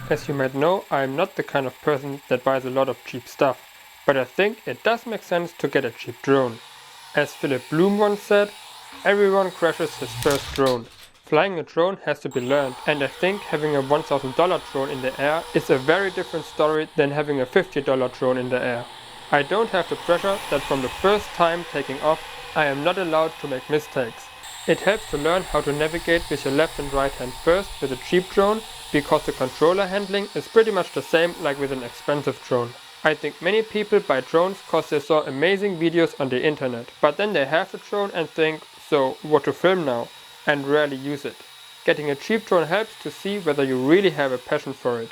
As you might know, I am not the kind of person that buys a lot of cheap stuff, but I think it does make sense to get a cheap drone. As Philip Bloom once said, everyone crashes his first drone. Flying a drone has to be learned, and I think having a $1,000 drone in the air is a very different story than having a $50 drone in the air. I don't have the pressure that from the first time taking off, I am not allowed to make mistakes. It helps to learn how to navigate with your left and right hand first with a cheap drone, because the controller handling is pretty much the same like with an expensive drone. I think many people buy drones cause they saw amazing videos on the internet, but then they have the drone and think, so what to film now? And rarely use it. Getting a cheap drone helps to see whether you really have a passion for it.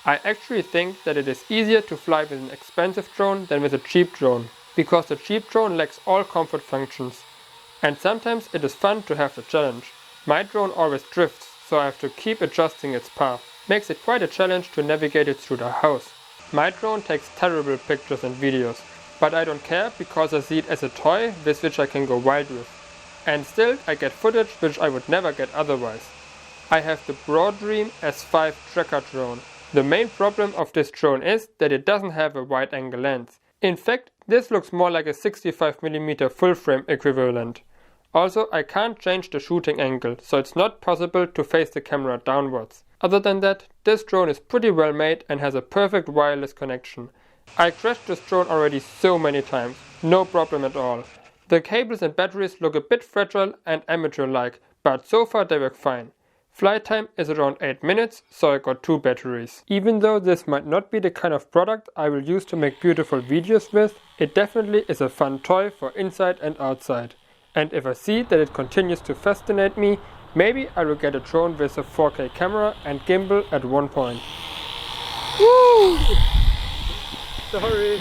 I actually think that it is easier to fly with an expensive drone than with a cheap drone, because the cheap drone lacks all comfort functions. And sometimes it is fun to have the challenge. My drone always drifts, so I have to keep adjusting its path. Makes it quite a challenge to navigate it through the house. My drone takes terrible pictures and videos, but I don't care because I see it as a toy with which I can go wild with. And still I get footage which I would never get otherwise. I have the Broadream S5 Tracker Drone. The main problem of this drone is that it doesn't have a wide angle lens. In fact, this looks more like a 65mm full frame equivalent. Also, I can't change the shooting angle, so it's not possible to face the camera downwards. Other than that, this drone is pretty well made and has a perfect wireless connection. I crashed this drone already so many times, no problem at all. The cables and batteries look a bit fragile and amateur-like, but so far they work fine. Flight time is around 8 minutes, so I got 2 batteries. Even though this might not be the kind of product I will use to make beautiful videos with, it definitely is a fun toy for inside and outside. And if I see that it continues to fascinate me, maybe I will get a drone with a 4K camera and gimbal at one point. Woo! Sorry.